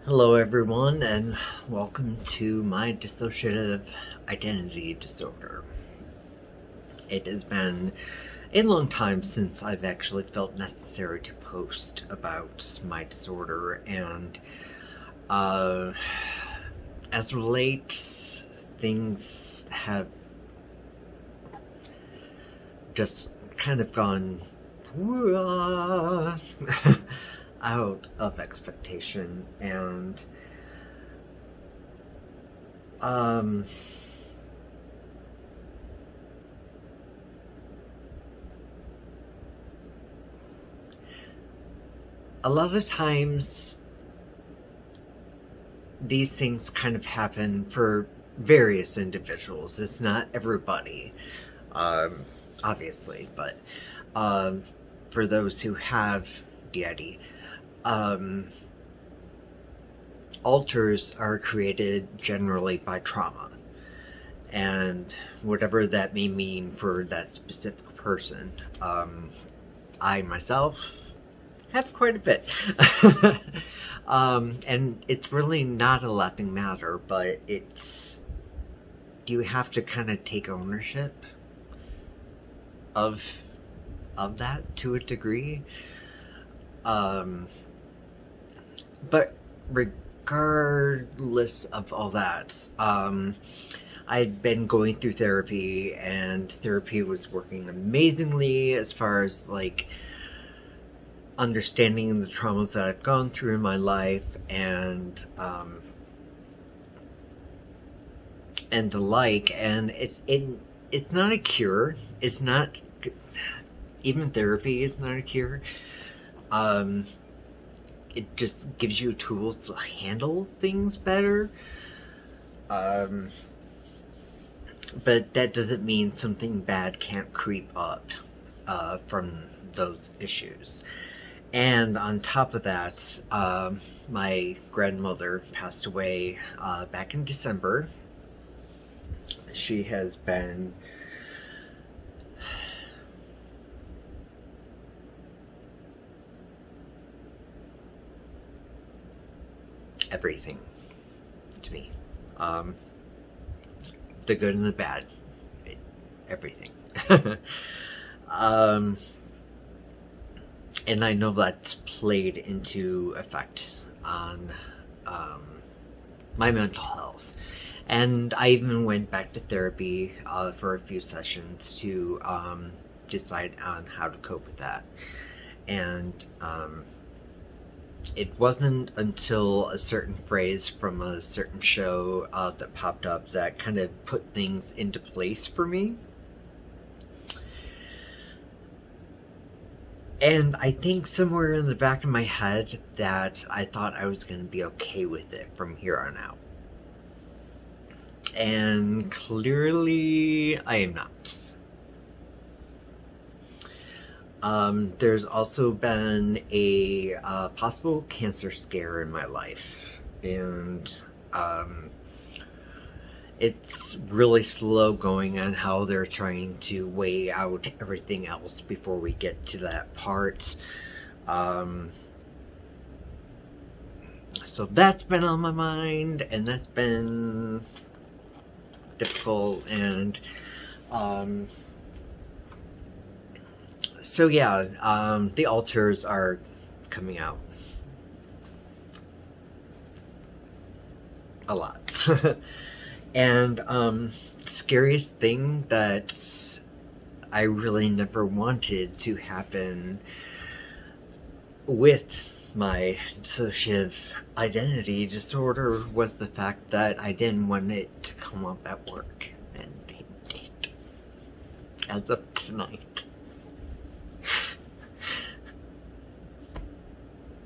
Hello everyone, and welcome to my dissociative identity disorder. It has been a long time since I've actually felt necessary to post about my disorder, and as of late, things have just kind of gone out of expectation, and a lot of times these things kind of happen for various individuals. It's not everybody, obviously, but for those who have DID, alters are created generally by trauma, and whatever that may mean for that specific person. I myself have quite a bit. And it's really not a laughing matter, but you have to kind of take ownership of that to a degree. But regardless of all that, I'd been going through therapy, and therapy was working amazingly as far as like understanding the traumas that I've gone through in my life, and the like. And it's not a cure. It's not, even therapy is not a cure. It just gives you tools to handle things better. But that doesn't mean something bad can't creep up from those issues. And on top of that, my grandmother passed away back in December. She has been everything to me. The good and the bad. Everything. And I know that's played into effect on my mental health. And I even went back to therapy for a few sessions to decide on how to cope with that. And it wasn't until a certain phrase from a certain show that popped up that kind of put things into place for me. And I think somewhere in the back of my head that I thought I was going to be okay with it from here on out. And clearly I am not. There's also been a possible cancer scare in my life, and it's really slow going on how they're trying to weigh out everything else before we get to that part. So that's been on my mind, and that's been difficult, and so yeah, the alters are coming out a lot. And scariest thing that I really never wanted to happen with my dissociative identity disorder was the fact that I didn't want it to come up at work, and it did, as of tonight.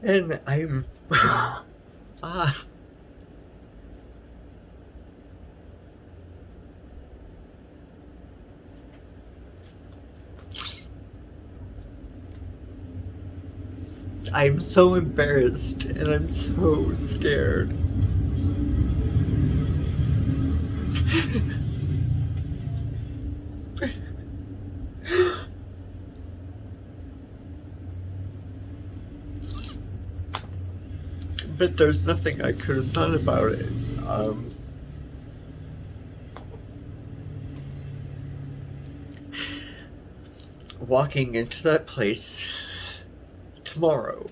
And I'm I'm so embarrassed, and I'm so scared. but there's nothing I could have done about it. Walking into that place tomorrow,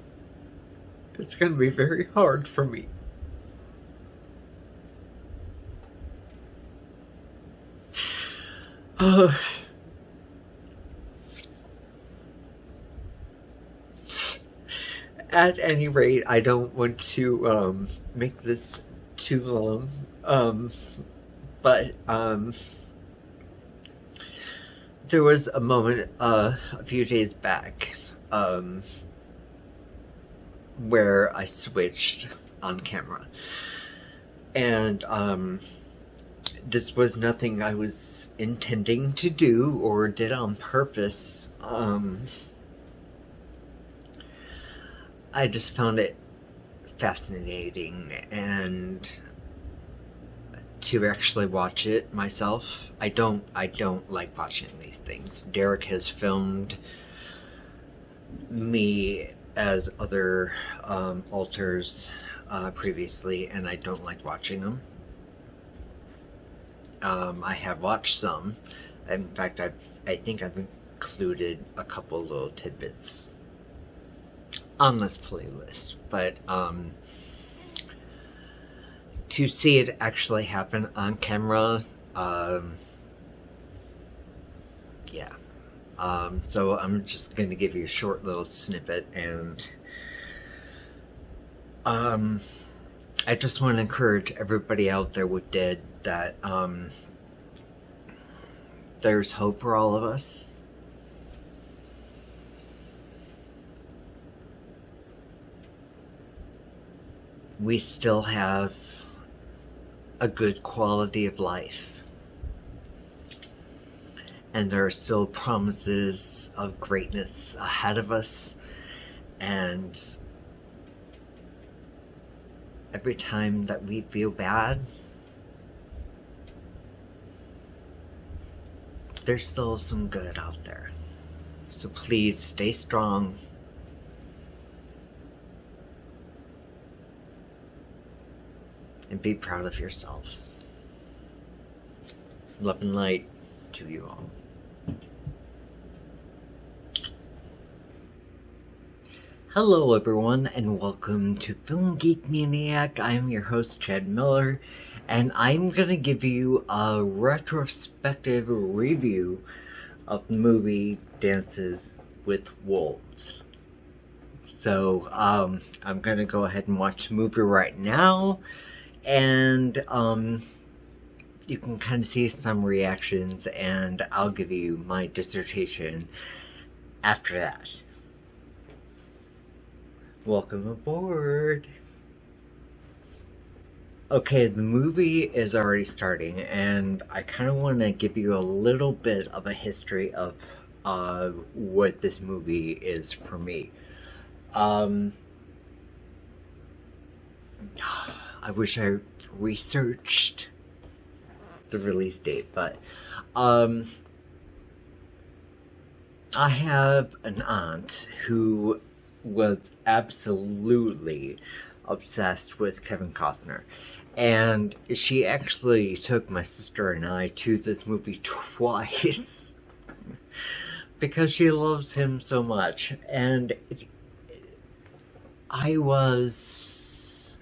it's going to be very hard for me. At any rate, I don't want to make this too long, but there was a moment a few days back where I switched on camera, and this was nothing I was intending to do or did on purpose. I just found it fascinating, and to actually watch it myself, I don't like watching these things. Derek has filmed me as other alters previously, and I don't like watching them. I have watched some. In fact, I think I've included a couple little tidbits on this playlist, but to see it actually happen on camera, yeah. So I'm just going to give you a short little snippet, and I just want to encourage everybody out there with Dead that there's hope for all of us. We still have a good quality of life, and there are still promises of greatness ahead of us, and every time that we feel bad, there's still some good out there. So please stay strong. And be proud of yourselves. Love and light to you all. Hello everyone, and welcome to Film Geek Maniac. I'm your host, Chad Miller, and I'm gonna give you a retrospective review of the movie Dances with Wolves. So, I'm gonna go ahead and watch the movie right now, and you can kind of see some reactions, and I'll give you my dissertation after that. Welcome aboard. Okay, the movie is already starting, and I kind of want to give you a little bit of a history of what this movie is for me. I wish I researched the release date, but I have an aunt who was absolutely obsessed with Kevin Costner, and she actually took my sister and I to this movie twice because she loves him so much. And I was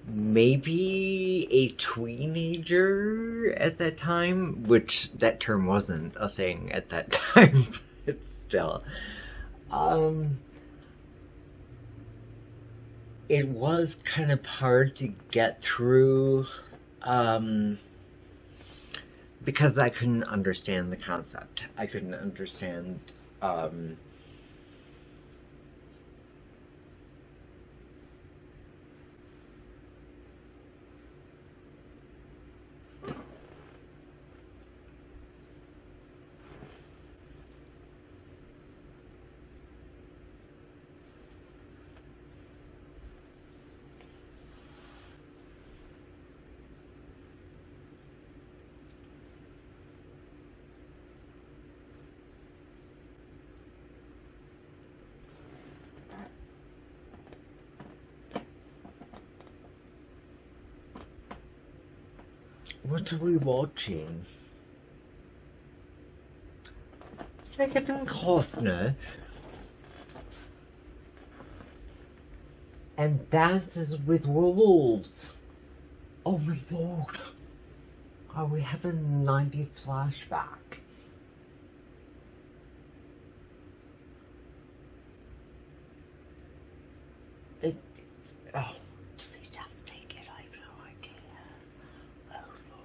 maybe a teenager at that time, which that term wasn't a thing at that time, but still. It was kind of hard to get through, because I couldn't understand the concept. I couldn't understand, What are we watching? So Kevin Costner and Dances with Wolves. Oh my lord. Are we having a 90s flashback? Oh, does he just take it? I have no idea. Oh lord.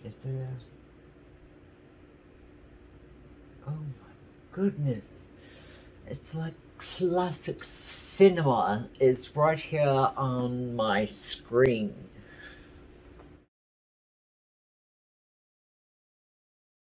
Is there... Oh my goodness. It's like classic cinema is right here on my screen.